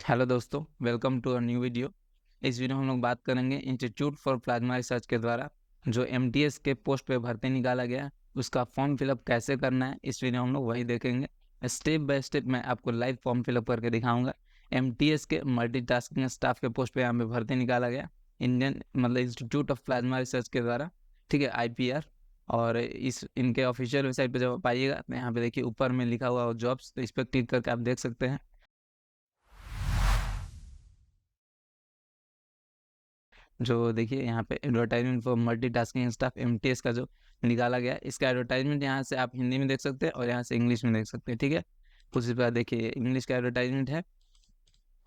Hello दोस्तों, welcome to a new video. इस video में हम लोग बात करेंगे इंस्टीट्यूट फॉर प्लाज्मा रिसर्च के द्वारा जो एमटीएस के पोस्ट पे भर्ती निकाला गया है, उसका फॉर्म फिलअप कैसे करना है। इस वीडियो में हम लोग वही देखेंगे। स्टेप बाय स्टेप मैं आपको लाइव फॉर्म फिलअप करके दिखाऊंगा। एमटीएस के मल्टीटास्किंग स्टाफ के पोस्ट पे यहाँ पे भर्ती निकाला गया इंडियन मतलब इंस्टीट्यूट ऑफ प्लाज्मा रिसर्च के द्वारा, ठीक है, आईपीआर। और इस इनके ऑफिशियल वेबसाइट पे जब आप आइएगा तो यहाँ पे देखिए ऊपर में लिखा हुआ जॉब्स, तो इस पर क्लिक करके आप देख सकते हैं। जो देखिए यहाँ पे advertisement for multitasking staff MTS का जो निकाला गया है, इसका एडवर्टाइजमेंट यहाँ से आप हिंदी में देख सकते हैं और यहाँ से इंग्लिश में देख सकते हैं, ठीक है। उसी प्रकार देखिए इंग्लिश का एडवर्टाइजमेंट है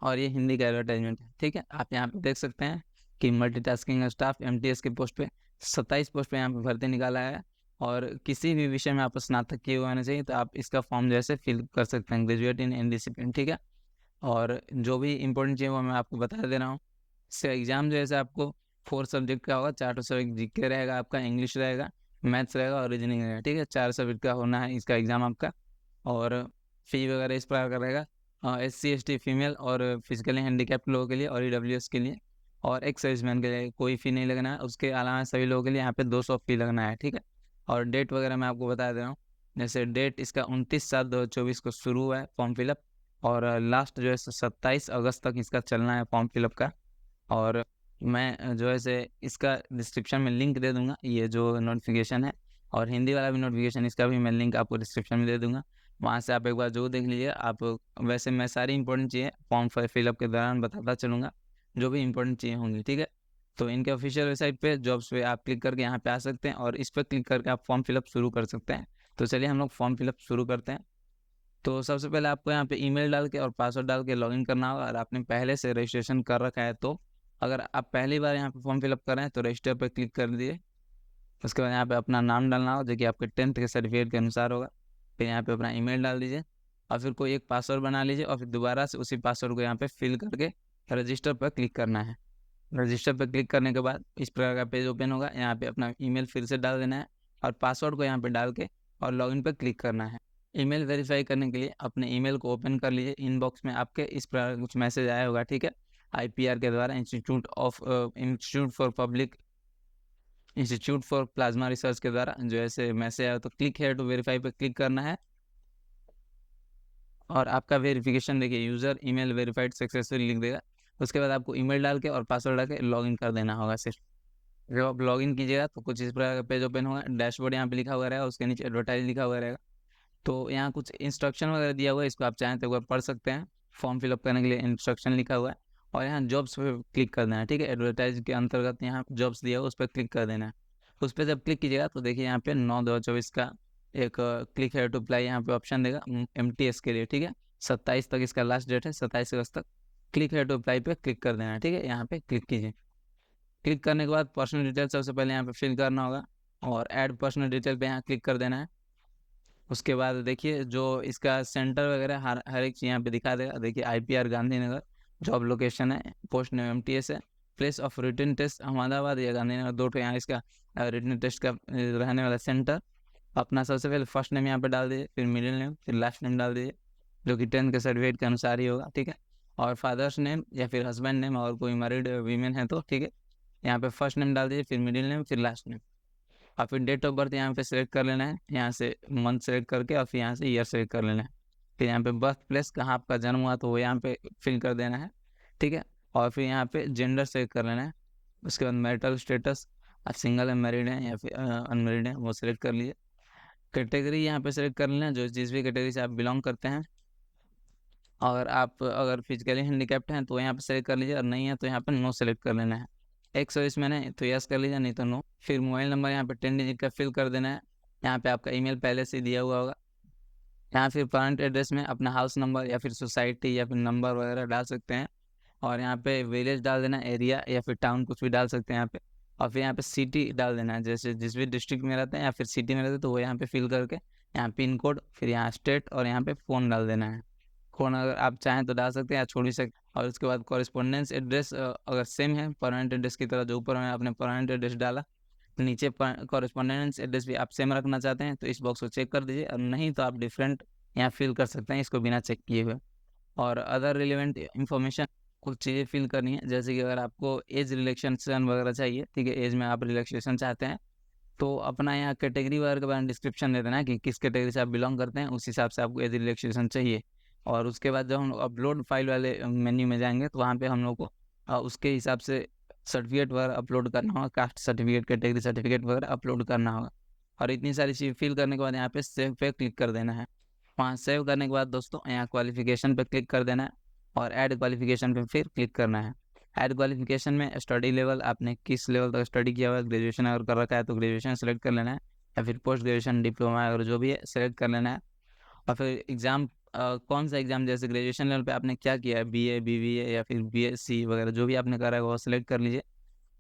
और ये हिंदी का एडवर्टाइजमेंट है, ठीक है। आप यहाँ पे देख सकते हैं कि मल्टीटास्किंग स्टाफ एमटीएस के पोस्ट पे 27 पोस्ट पे यहाँ पे भर्ती निकाला है। और किसी भी विषय में आप स्नातक किए हुए होने चाहिए तो आप इसका फॉर्म जैसे फिल कर सकते हैं, ग्रेजुएट इन एनी डिसिप्लिन, ठीक है। और जो भी इंपॉर्टेंट चीज़ है वो मैं आपको बता दे रहा हूँ। इसका एग्ज़ाम जो है से आपको 4 सब्जेक्ट का होगा। 4 सब्जेक्ट जीके रहेगा, आपका इंग्लिश रहेगा, मैथ्स रहेगा और रीजनिंग रहेगा, ठीक है। 4 सब्जेक्ट का होना है इसका एग्ज़ाम आपका। और फी वगैरह इस प्रकार का रहेगा। एससी एसटी फीमेल और फिजिकली हैंडीकैप्ड लोगों के लिए और ईडब्ल्यूएस के लिए और एक्स सर्विसमैन के लिए कोई फ़ी नहीं लगना है। उसके अलावा सभी लोगों के लिए यहाँ पे 200 फ़ी लगना है, ठीक है। और डेट वगैरह मैं आपको बता दे रहा हूँ। जैसे डेट इसका 29/7/2024 को शुरू हुआ है फॉर्म फिलअप और लास्ट जो है 27 अगस्त तक इसका चलना है फॉर्म फिलअप का। और मैं जो है से इसका डिस्क्रिप्शन में लिंक दे दूंगा, ये जो नोटिफिकेशन है और हिंदी वाला भी नोटिफिकेशन, इसका भी मैं लिंक आपको डिस्क्रिप्शन में दे दूंगा। वहाँ से आप एक बार जो देख लीजिए आप। वैसे मैं सारी इंपॉर्टेंट चीज़ें फॉर्म फिलअप के दौरान बताता चलूँगा, जो भी इंपॉर्टेंट चीज़ें होंगी, ठीक है। तो इनके ऑफिशियल वेबसाइट पे जॉब्स पे आप क्लिक करके यहाँ पे आ सकते हैं और इस पर क्लिक करके आप फॉर्म फिलअप शुरू कर सकते हैं। तो चलिए हम लोग फॉर्म फिलअप शुरू करते हैं। तो सबसे पहले आपको यहाँ पे ईमेल डाल के और पासवर्ड डाल के लॉगिन करना होगा। और आपने पहले से रजिस्ट्रेशन कर रखा है तो अगर आप पहली बार यहाँ पे फॉर्म फिलअप कर रहे हैं तो रजिस्टर पर क्लिक कर दीजिए। उसके बाद यहाँ पे अपना नाम डालना होगा जो कि आपके 10th के सर्टिफिकेट के अनुसार होगा। फिर यहाँ पे अपना ईमेल डाल दीजिए और फिर कोई एक पासवर्ड बना लीजिए और फिर दोबारा से उसी पासवर्ड को यहाँ पे फिल करके रजिस्टर पर क्लिक करना है। रजिस्टर पर क्लिक करने के बाद इस प्रकार का पेज ओपन होगा। यहाँ पे अपना ईमेल फिर से डाल देना है और पासवर्ड को यहाँ पे डाल के और लॉगिन पर क्लिक करना है। ईमेल वेरीफाई करने के लिए अपने ईमेल को ओपन कर लीजिए। इनबॉक्स में आपके इस प्रकार कुछ मैसेज आया होगा, ठीक है। आईपीआर के द्वारा इंस्टीट्यूट फॉर प्लाज्मा रिसर्च के द्वारा जो ऐसे मैसेज आया, तो क्लिक हेयर टू वेरीफाई पे क्लिक करना है। और आपका वेरिफिकेशन देखिए यूज़र ईमेल वेरीफाइड सक्सेसफुली लिख देगा। उसके बाद आपको ईमेल डाल के और पासवर्ड डाल के लॉगिन कर देना होगा सिर्फ। जब आप लॉगिन कीजिएगा तो कुछ इस प्रकार का पेज ओपन होगा। डैशबोर्ड यहाँ पे लिखा हुआ रहेगा, उसके नीचे एडवर्टाइज लिखा हुआ रहेगा। तो यहाँ कुछ इंस्ट्रक्शन वगैरह दिया हुआ है, इसको आप चाहें तो एक बार पढ़ सकते हैं। फॉर्म फिलअप करने के लिए इंस्ट्रक्शन लिखा हुआ है और यहाँ जॉब्स पे क्लिक कर देना है, ठीक है। एडवर्टाइज के अंतर्गत यहाँ जॉब्स दिया हुआ उस पर क्लिक कर देना है। उस पर जब क्लिक कीजिएगा तो देखिए यहाँ पे 9/2024 का एक क्लिक हेयर टू अप्लाई यहाँ पे ऑप्शन देगा एमटीएस के लिए, ठीक है। 27 तक इसका लास्ट डेट है, 27 अगस्त तक। क्लिक हेयर टू अप्लाई पे क्लिक कर देना है, ठीक है। यहाँ पे क्लिक कीजिए। क्लिक करने के बाद पर्सनल डिटेल सबसे पहले यहाँ पे फिल करना होगा और ऐड पर्सनल डिटेल पे यहाँ क्लिक कर देना है। उसके बाद देखिए जो इसका सेंटर वगैरह हर एक चीज़ यहाँ पे दिखा देगा। देखिए आईपीआर गांधीनगर जॉब लोकेशन है, पोस्ट नेम एमटीएस है, place of written test Ahmedabad या गांधीनगर, दो यहाँ इसका रिटन टेस्ट का रहने वाला सेंटर। अपना सबसे पहले फर्स्ट नेम यहाँ पे डाल दीजिए, फिर मिडिल नेम, फिर लास्ट नेम डाल दीजिए जो कि 10th के सर्टिफिकेट के अनुसार ही होगा, ठीक है। और फादर्स नेम या फिर हस्बैंड नेम और कोई मैरिड वीमेन है तो, ठीक है। यहाँ पे फर्स्ट नेम डाल दीजिए, फिर मिडिल नेम, फिर लास्ट नेम। और फिर डेट ऑफ बर्थ यहाँ पे सेलेक्ट कर लेना है, यहाँ से मंथ सेलेक्ट करके और फिर यहाँ से ईयर सेलेक्ट कर लेना है। फिर यहाँ पे बर्थ प्लेस कहाँ आपका जन्म हुआ तो वो यहाँ पे फिल कर देना है, ठीक है। और फिर यहाँ पे जेंडर सेलेक्ट कर लेना है। उसके बाद मैरिटल स्टेटस, आप सिंगल है, मैरिड है या फिर अनमेरिड है, वो सिलेक्ट कर लीजिए। कैटेगरी यहाँ पे सेलेक्ट कर लेना है, जो जिस भी कैटेगरी से आप बिलोंग करते हैं। और आप अगर फिजिकली हैंडीकैप्ड हैं तो यहाँ पे सेलेक्ट कर लीजिए और नहीं है तो यहाँ पे नो सेलेक्ट कर लेना है। एक्स सर्विस मैंने तो यस कर लीजिए, नहीं तो नो। फिर मोबाइल नंबर यहाँ पे 10 डिजिट का फिल कर देना है। यहाँ पे आपका ईमेल पहले से दिया हुआ होगा। यहाँ फिर करंट एड्रेस में अपना हाउस नंबर या फिर सोसाइटी या फिर नंबर वगैरह डाल सकते हैं। और यहाँ पे विलेज डाल देना, एरिया या फिर टाउन कुछ भी डाल सकते हैं यहाँ पे। और फिर यहाँ पे सिटी डाल देना है, जैसे जिस भी डिस्ट्रिक्ट में रहते हैं या फिर सिटी में रहते हैं तो वो यहाँ पे फिल करके यहाँ पिन कोड, फिर यहाँ स्टेट और यहाँ पे फ़ोन डाल देना है। फ़ोन अगर आप चाहें तो डाल सकते हैं या छोड़ भी सकते हैं। और उसके बाद कॉरेस्पॉन्डेंस एड्रेस अगर सेम है परमानेंट एड्रेस की तरह, जो ऊपर में आपने परमानेंट एड्रेस डाला, नीचे कॉरेस्पॉन्डेंस एड्रेस भी आप सेम रखना चाहते हैं तो इस बॉक्स को चेक कर दीजिए। और नहीं तो आप डिफरेंट यहाँ फिल कर सकते हैं इसको बिना चेक किए हुए। और अदर रिलेवेंट इन्फॉर्मेशन कुछ चीज़ें फिल करनी है, जैसे कि अगर आपको एज रिलैक्सेशन वगैरह चाहिए, ठीक है, एज में आप रिलैक्सेशन चाहते हैं, तो अपना यहाँ कैटेगरी वगैरह के बारे में डिस्क्रिप्शन दे देना है कि किस कैटेगरी से आप बिलोंग करते हैं, उस हिसाब से आपको एज रिलैक्सेशन चाहिए। और उसके बाद जब हम अपलोड फाइल वाले मेन्यू में जाएंगे तो वहाँ पे हम लोग को उसके हिसाब से सर्टिफिकेट वगैरह अपलोड करना होगा, कास्ट सर्टिफिकेट, कैटेगरी सर्टिफिकेट वगैरह अपलोड करना होगा। और इतनी सारी चीज़ फिल करने के बाद यहाँ पे सेव पे क्लिक कर देना है। वहाँ सेव करने के बाद दोस्तों यहाँ क्वालिफिकेशन पे क्लिक कर देना है और ऐड क्वालिफिकेशन पे फिर क्लिक करना है। ऐड क्वालिफिकेशन में स्टडी लेवल, आपने किस लेवल तक स्टडी किया हुआ है, ग्रेजुएशन अगर कर रखा है तो ग्रेजुएशन सेलेक्ट कर लेना है, या फिर पोस्ट ग्रेजुएशन, डिप्लोमा अगर जो भी है सेलेक्ट कर लेना है। और फिर एग्ज़ाम कौन सा एग्ज़ाम, जैसे ग्रेजुएशन लेवल पे आपने क्या किया है, बीए, बीबीए या फिर बीएससी वगैरह जो भी आपने करा है वो सेलेक्ट कर लीजिए।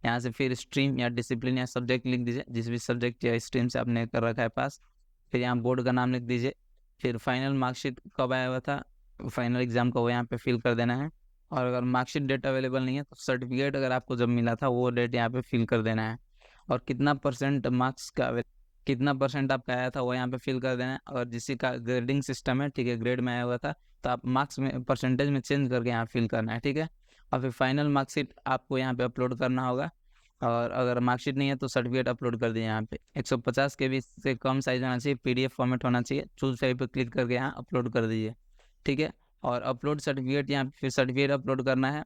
यहाँ से फिर स्ट्रीम या डिसिप्लिन या सब्जेक्ट लिख दीजिए, जिस भी सब्जेक्ट या स्ट्रीम से आपने कर रखा है पास। फिर यहाँ बोर्ड का नाम लिख दीजिए। फिर फाइनल मार्कशीट कब आया हुआ था, फाइनल एग्ज़ाम का, वो यहाँ पे फिल कर देना है। और अगर मार्कशीट डेट अवेलेबल नहीं है तो सर्टिफिकेट अगर आपको जब मिला था वो डेट यहाँ पे फिल कर देना है। और कितना परसेंट मार्क्स का, कितना परसेंट आपका आया था वो यहाँ पे फिल कर देना है। और जिसका का ग्रेडिंग सिस्टम है, ठीक है, ग्रेड में आया हुआ था तो आप मार्क्स में परसेंटेज में चेंज करके यहाँ फिल करना है, ठीक है। और फिर फाइनल मार्कशीट आपको यहाँ पे अपलोड करना होगा। और अगर मार्कशीट नहीं है तो सर्टिफिकेट अपलोड कर दिए। यहाँ पे 150 KB से कम साइज होना चाहिए, PDF फॉर्मेट होना चाहिए। चूज फाइल पर क्लिक करके यहाँ अपलोड कर दीजिए, ठीक है। और अपलोड सर्टिफिकेट, यहाँ फिर सर्टिफिकेट अपलोड करना है।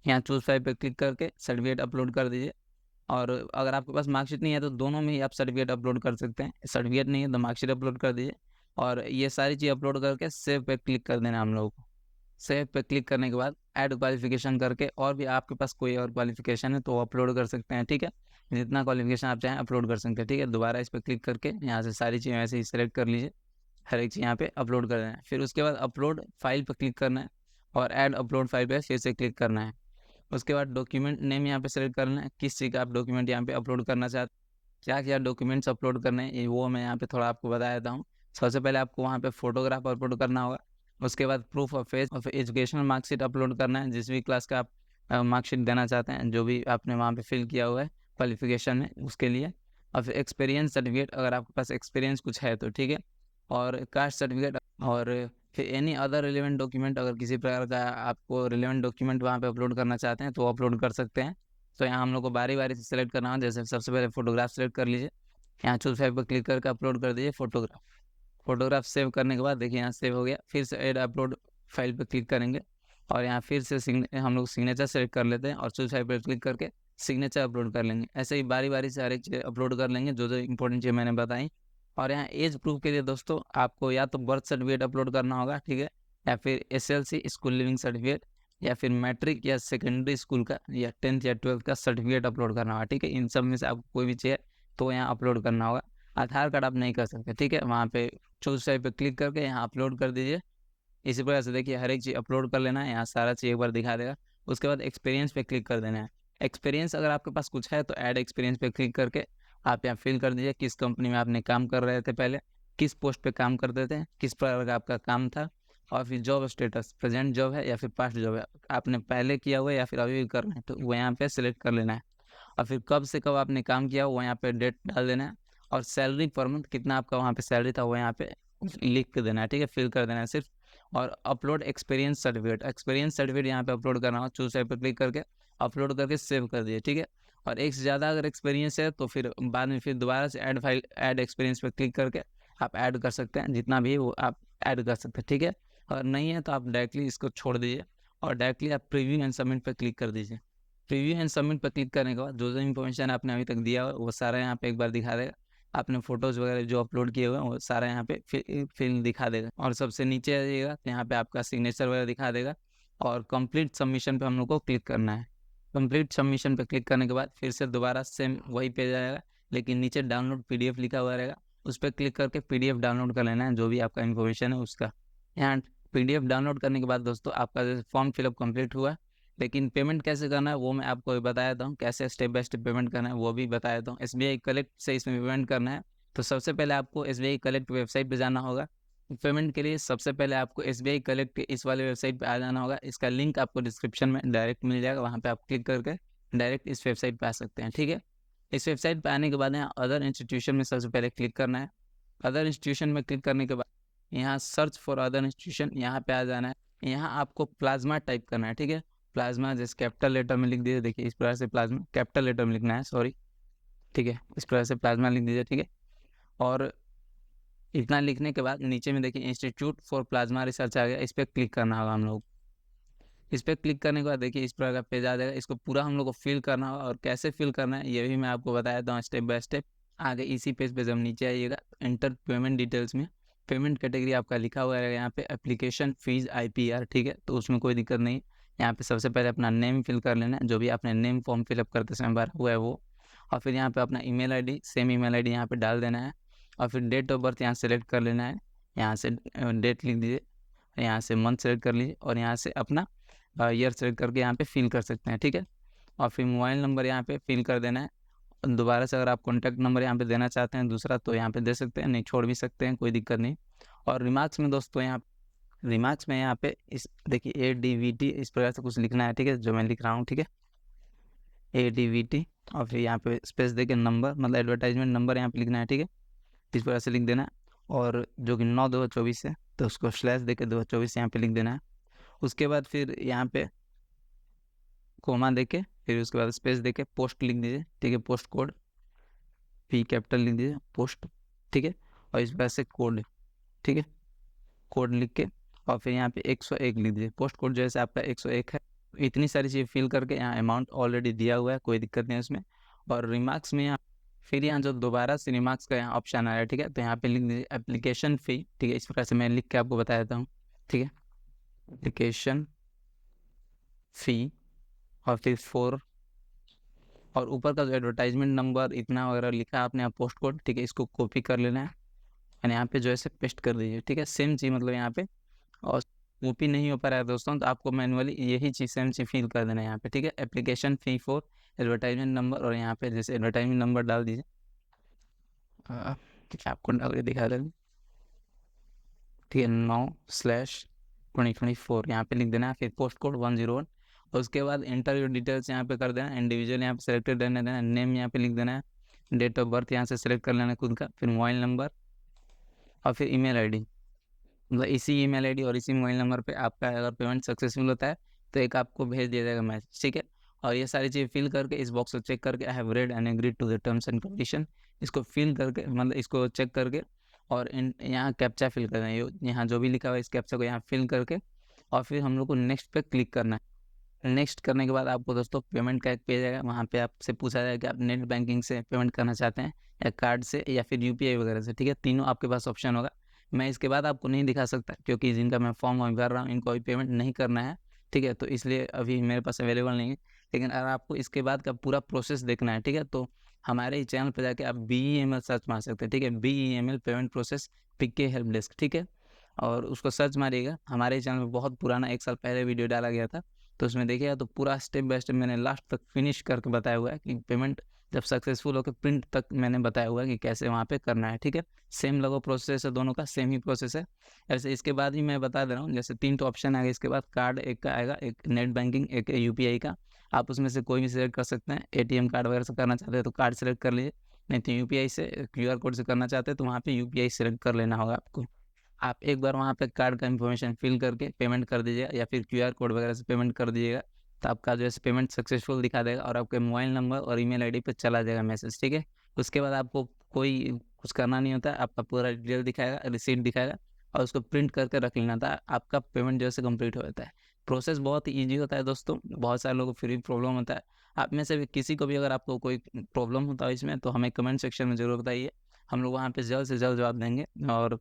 यहाँ चूज फाइल पर क्लिक करके सर्टिफिकेट अपलोड कर दीजिए। और अगर आपके पास मार्कशीट नहीं है तो दोनों में ही आप सर्टिफिकेट अपलोड कर सकते हैं। सर्टिफिकेट नहीं है तो मार्कशीट अपलोड कर दीजिए। और ये सारी चीज़ अपलोड करके सेव पे क्लिक कर देना हम लोगों को। सेव पे क्लिक करने के बाद ऐड क्वालिफिकेशन करके, और भी आपके पास कोई और क्वालिफिकेशन है तो वो अपलोड कर सकते हैं, ठीक है। जितना क्वालिफिकेशन आप चाहें अपलोड कर सकते हैं, ठीक है। दोबारा इस पर क्लिक करके यहाँ से सारी चीज़ें ऐसे ही सेलेक्ट कर लीजिए, हर एक चीज़ यहाँ पे अपलोड कर देना है। फिर उसके बाद अपलोड फाइल पर क्लिक करना है और ऐड अपलोड फाइल पर फिर से क्लिक करना है। उसके बाद डॉक्यूमेंट नेम यहाँ पे सेलेक्ट करना है, किस चीज़ का आप डॉक्यूमेंट यहाँ पे अपलोड करना चाहते हैं, क्या क्या डॉक्यूमेंट्स अपलोड करने हैं, ये वो मैं यहाँ पे थोड़ा आपको बता देता हूँ। सबसे पहले आपको वहाँ पे फोटोग्राफ अपलोड करना होगा। उसके बाद proof of age of educational marksheet upload करना है, जिस भी क्लास का आप मार्कशीट देना चाहते हैं, जो भी आपने वहाँ पे फिल किया हुआ है क्वालिफिकेशन में उसके लिए। और फिर एक्सपीरियंस सर्टिफिकेट, अगर आपके पास एक्सपीरियंस कुछ है तो, ठीक है। और कास्ट सर्टिफिकेट, और फिर एनी अदर रिलेवेंट डॉक्यूमेंट, अगर किसी प्रकार का आपको रिलेवेंट डॉक्यूमेंट वहाँ पे अपलोड करना चाहते हैं तो अपलोड कर सकते हैं। तो यहाँ हम लोग को बारी बारी से सेलेक्ट करना है। जैसे सबसे पहले फोटोग्राफ सेलेक्ट कर लीजिए, यहाँ चूज फाइल पर क्लिक करके अपलोड कर दीजिए फोटोग्राफ। फोटोग्राफ सेव करने के बाद देखिए यहाँ सेव हो गया। फिर से ऐड अपलोड फाइल पर क्लिक करेंगे और यहाँ फिर से हम लोग सिग्नेचर सेलेक्ट कर लेते हैं और चूज फाइल पर क्लिक करके सिग्नेचर अपलोड कर लेंगे। ऐसे ही बारी बारी से हर एक चीज़ अपलोड कर लेंगे जो जो इंपॉर्टेंट चीज़ मैंने बताई। और यहाँ एज प्रूफ के लिए दोस्तों आपको या तो बर्थ सर्टिफिकेट अपलोड करना होगा, ठीक है, या फिर SLC स्कूल लिविंग सर्टिफिकेट, या फिर मैट्रिक या सेकेंडरी स्कूल का या 10th या 12th का सर्टिफिकेट अपलोड करना होगा, ठीक है। इन सब में से आपको कोई भी चाहिए तो यहाँ अपलोड करना होगा। आधार कार्ड आप नहीं कर सकते, ठीक है। वहाँ पे चूज साइड पे क्लिक करके यहाँ अपलोड कर दीजिए। इसी प्रकार से देखिए हर एक चीज़ अपलोड कर लेना है, यहाँ सारा चीज़ एक बार दिखा देगा। उसके बाद एक्सपीरियंस पे क्लिक कर देना है। एक्सपीरियंस अगर आपके पास कुछ है तो ऐड एक्सपीरियंस पे क्लिक करके आप यहाँ फिल कर दीजिए किस कंपनी में आपने काम कर रहे थे पहले, किस पोस्ट पे काम करते थे, किस प्रकार का आपका काम था। और फिर जॉब स्टेटस, प्रेजेंट जॉब है या फिर पास्ट जॉब है, आपने पहले किया हुआ है या फिर अभी भी कर रहे हैं, तो वो यहाँ पे सिलेक्ट कर लेना है। और फिर कब से कब आपने काम किया वो यहाँ पे डेट डाल देना है। और सैलरी पर मंथ कितना आपका वहाँ पे सैलरी था वो यहाँ पे लिख के देना है, ठीक है, फिल कर देना है सिर्फ। और upload experience certificate, experience certificate यहाँ पे अपलोड करना हो, चूज साइड पर क्लिक करके अपलोड करके सेव कर दिए, ठीक है। और एक से ज़्यादा अगर एक्सपीरियंस है तो फिर बाद में फिर दोबारा से ऐड फाइल, ऐड एक्सपीरियंस पर क्लिक करके आप ऐड कर सकते हैं, जितना भी वो आप ऐड कर सकते हैं, ठीक है। और नहीं है तो आप डायरेक्टली इसको छोड़ दीजिए और डायरेक्टली आप प्रीव्यू एंड सबमिट पर क्लिक कर दीजिए। प्रीव्यू एंड सबमिट पर क्लिक करने के बाद जो जो इन्फॉर्मेशन आपने अभी तक दिया हुआ वो सारा यहाँ पे एक बार दिखा देगा। आपने फोटोज़ वगैरह जो अपलोड किए हुए हैं वो सारा यहाँ पे फिल दिखा देगा। और सबसे नीचे आ जाइएगा तो यहाँ पे आपका सिग्नेचर वगैरह दिखा देगा। और कंप्लीट सबमिशन पे हम लोग को क्लिक करना है। कंप्लीट सबमिशन पे क्लिक करने के बाद फिर से दोबारा सेम वही पेज आएगा, लेकिन नीचे डाउनलोड PDF लिखा हुआ रहेगा, उस पर क्लिक करके PDF डाउनलोड कर लेना है जो भी आपका इन्फॉर्मेशन है उसका। यहाँ PDF डाउनलोड करने के बाद दोस्तों आपका जैसे फॉर्म फिलअप कंप्लीट हुआ, लेकिन पेमेंट कैसे करना है वो मैं आपको बता देता हूँ। कैसे स्टेप बाय स्टेप पेमेंट करना है वो भी बता देता हूँ। SBI कलेक्ट से इसमें पेमेंट करना है तो सबसे पहले आपको SBI कलेक्ट वेबसाइट पे जाना होगा। पेमेंट के लिए सबसे पहले आपको SBI कलेक्ट इस वाले वेबसाइट पे आ जाना होगा। इसका लिंक आपको डिस्क्रिप्शन में डायरेक्ट मिल जाएगा, वहाँ पे आप क्लिक करके डायरेक्ट इस वेबसाइट पे आ सकते हैं, ठीक है। इस वेबसाइट पे आने के बाद यहाँ अदर इंस्टीट्यूशन में सबसे पहले क्लिक करना है। अदर इंस्टीट्यूशन में क्लिक करने के बाद यहाँ सर्च फॉर अदर इंस्टीट्यूशन यहाँ पे आ जाना है। यहाँ आपको प्लाज्मा टाइप करना है, ठीक है। प्लाज्मा जैसे कैपिटल लेटर में लिख दीजिए, देखिए इस प्रकार से प्लाज्मा कैपिटल लेटर में लिखना है, सॉरी, ठीक है, इस प्रकार से प्लाज्मा लिख दीजिए, ठीक है। और इतना लिखने के बाद नीचे में देखिए इंस्टीट्यूट फॉर प्लाज्मा रिसर्च आ गया, इस पर क्लिक करना होगा हम लोग। इस पर क्लिक करने के बाद देखिए इस प्रकार का पेज आ जाएगा, इसको पूरा हम लोग को फिल करना होगा, और कैसे फिल करना है ये भी मैं आपको बताया था स्टेप बाय स्टेप। आगे इसी पेज पे जब नीचे आइएगा, इंटर पेमेंट डिटेल्स में पेमेंट कैटेगरी आपका लिखा हुआ है यहाँ पे एप्लीकेशन फीस IPR, ठीक है, तो उसमें कोई दिक्कत नहीं। यहाँ पे सबसे पहले अपना नेम फिल कर लेना है, जो भी आपने नेम फॉर्म फिलअप करते समय भरा हुआ है वो, और फिर यहाँ पे अपना email ID, same email ID यहाँ पे डाल देना है, और फिर डेट ऑफ बर्थ यहाँ सेलेक्ट कर लेना है, यहाँ से डेट लिख दीजिए, यहाँ से मंथ सेलेक्ट कर लीजिए, और यहाँ से अपना ईयर सेलेक्ट करके यहाँ पे फिल कर सकते हैं, ठीक है। और फिर मोबाइल नंबर यहाँ पे फिल कर देना है। दोबारा से अगर आप कॉन्टैक्ट नंबर यहाँ पे देना चाहते हैं दूसरा तो यहाँ पे दे सकते हैं, नहीं छोड़ भी सकते हैं, कोई दिक्कत नहीं। और रिमार्क्स में दोस्तों यहाँ पे इस देखिए ADVT इस प्रकार से कुछ लिखना है, ठीक है, जो मैं लिख रहा हूँ, ठीक है, ADVT, और फिर यहाँ पे स्पेस दे के नंबर, मतलब एडवर्टाइजमेंट नंबर यहाँ पे लिखना है, ठीक है, इस प्रकार से लिख देना है। और जो कि 9/2024 है तो उसको स्लैश दे के 2024 यहाँ पे लिख देना है। उसके बाद फिर यहाँ पे कोमा देके फिर उसके बाद स्पेस देके पोस्ट लिख दीजिए, ठीक है, पोस्ट कोड P कैपिटल लिख दीजिए, पोस्ट, ठीक है, और इस बार से कोड, ठीक है, कोड लिख के और फिर यहाँ पे 101 लिख दीजिए, पोस्ट कोड जैसे आपका 101 है। इतनी सारी चीज़ें फिल करके यहाँ अमाउंट ऑलरेडी दिया हुआ है, कोई दिक्कत नहीं है उसमें। और रिमार्क्स में यहाँ फिर यहाँ जो दोबारा से रिमार्क्स का यहाँ ऑप्शन आया है, ठीक है, तो यहाँ पे लिख दीजिए एप्लीकेशन फ़ी, ठीक है, इस प्रकार से मैं लिख के आपको बता देता हूँ, ठीक है, एप्लीकेशन फ़ी, और फिर 4, और ऊपर का जो एडवर्टाइजमेंट नंबर इतना वगैरह लिखा है आपने यहाँ पोस्ट कोड, ठीक है, इसको कॉपी कर लेना है और यहाँ पे जो है पेस्ट कर दीजिए, ठीक है, सेम चीज़ मतलब यहाँ पे। और कॉपी नहीं हो पा रहा है दोस्तों तो आपको मैनुअली यही चीज़ सेम चीज़ फिल कर देना है यहाँ पे, ठीक है, एप्लीकेशन फ़ी 4 एडवर्टाइजमेंट नंबर, और यहाँ पे जैसे एडवर्टाइजमेंट नंबर डाल दीजिए, आपको डाल के दिखा देंगे, ठीक है, 9/2024 यहाँ पे लिख देना है, फिर पोस्ट कोड 101, और उसके बाद इंटर योर डिटेल्स यहाँ पे कर देना, इंडिविजुअल यहाँ पे सेलेक्टेड रहने देना, नेम यहाँ पे लिख देना है, डेट ऑफ बर्थ यहाँ से सेलेक्ट कर लेना है खुद का, फिर मोबाइल नंबर और फिर ईमेल आईडी, मतलब इसी ईमेल आईडी और इसी मोबाइल नंबर पे आपका अगर पेमेंट सक्सेसफुल होता है तो एक आपको भेज दिया जाएगा मैसेज, ठीक है। और ये सारी चीज़ें फिल करके इस बॉक्स को चेक करके I have read and agreed to the terms and condition, इसको फिल करके मतलब इसको चेक करके और यहाँ कैप्चा फिल करना है, यहाँ जो भी लिखा हुआ है इस कैप्चा को यहाँ फिल करके और फिर हम लोग को नेक्स्ट पे क्लिक करना है। नेक्स्ट करने के बाद आपको दोस्तों पेमेंट का एक पेज आएगा, वहाँ पे आपसे पूछा जाएगा कि आप नेट बैंकिंग से पेमेंट करना चाहते हैं या कार्ड से या फिर UPI वगैरह से, ठीक है, तीनों आपके पास ऑप्शन होगा। मैं इसके बाद आपको नहीं दिखा सकता क्योंकि जिनका मैं फॉर्म अभी भर रहा हूँ इनको अभी पेमेंट नहीं करना है, ठीक है, तो इसलिए अभी मेरे पास अवेलेबल नहीं है। लेकिन अगर आपको इसके बाद का पूरा प्रोसेस देखना है, ठीक है, तो हमारे ही चैनल पर जाके आप BEML सर्च मार सकते हैं, ठीक है, BEML payment process PK help desk, ठीक है, और उसको सर्च मारिएगा। हमारे चैनल में बहुत पुराना 1 साल पहले वीडियो डाला गया था, तो उसमें देखिएगा तो पूरा स्टेप बाय स्टेप मैंने लास्ट तक फिनिश करके बताया हुआ है कि पेमेंट जब सक्सेसफुल होकर प्रिंट तक मैंने बताया हुआ है कि कैसे वहाँ पे करना है, ठीक है। सेम लगो प्रोसेस है, दोनों का सेम ही प्रोसेस है। ऐसे इसके बाद ही मैं बता दे रहा हूँ, जैसे 3 तो ऑप्शन आएगा इसके बाद, कार्ड एक का आएगा, एक नेट बैंकिंग, एक UPI का, आप उसमें से कोई भी सिलेक्ट कर सकते हैं। ATM कार्ड वगैरह से करना चाहते हैं तो कार्ड सेलेक्ट कर लीजिए, नहीं तो UPI से QR कोड से करना चाहते हैं तो वहाँ पे UPI सेलेक्ट कर लेना होगा आपको। आप एक बार वहाँ पे कार्ड का इन्फॉर्मेशन फिल करके पेमेंट कर दीजिएगा या फिर QR कोड वगैरह से पेमेंट कर दीजिएगा, तो आपका जो है पेमेंट सक्सेसफुल दिखा देगा और आपके मोबाइल नंबर और ईमेल आईडी पे चला जाएगा मैसेज, ठीक है। उसके बाद आपको कोई कुछ करना नहीं होता है, आपका पूरा डिटेल दिखाएगा, रिसीट दिखाएगा और उसको प्रिंट करके रख लेना था, आपका पेमेंट जो है कंप्लीट हो जाता है। प्रोसेस बहुत ही ईजी होता है दोस्तों, बहुत सारे लोगों को फिर भी प्रॉब्लम होता है। आप में से भी किसी को भी अगर आपको कोई प्रॉब्लम होता है इसमें तो हमें कमेंट सेक्शन में ज़रूर बताइए, हम लोग वहाँ पे जल्द से जल्द जवाब देंगे। और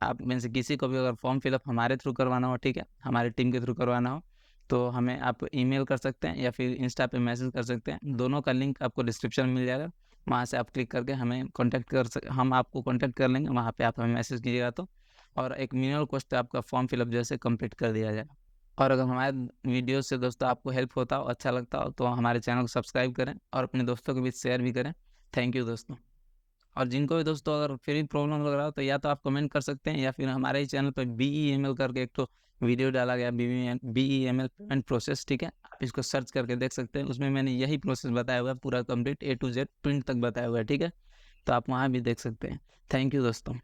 आप में से किसी को भी अगर फॉर्म फिलअप हमारे थ्रू करवाना हो, ठीक है, हमारी टीम के थ्रू करवाना हो तो हमें आप ईमेल कर सकते हैं या फिर इंस्टा पे मैसेज कर सकते हैं, दोनों का लिंक आपको डिस्क्रिप्शन में मिल जाएगा, वहाँ से आप क्लिक करके हमें हम आपको कॉन्टैक्ट कर लेंगे, वहाँ पे आप हमें मैसेज कीजिएगा तो, और एक मिनिमल कॉस्ट पे आपका फॉर्म फिलअप जैसे कंप्लीट कर दिया जाएगा। और अगर हमारे वीडियो से दोस्तों आपको हेल्प होता हो, अच्छा लगता हो तो हमारे चैनल को सब्सक्राइब करें और अपने दोस्तों के बीच शेयर भी करें। थैंक यू दोस्तों। और जिनको भी दोस्तों अगर फिर भी प्रॉब्लम लग रहा हो तो या तो आप कमेंट कर सकते हैं या फिर हमारे ही चैनल पर BEML करके एक तो वीडियो डाला गया, BEML पेमेंट प्रोसेस, ठीक है, आप इसको सर्च करके देख सकते हैं, उसमें मैंने यही प्रोसेस बताया हुआ है पूरा complete A to Z print तक बताया हुआ है, ठीक है, तो आप वहाँ भी देख सकते हैं। थैंक यू दोस्तों।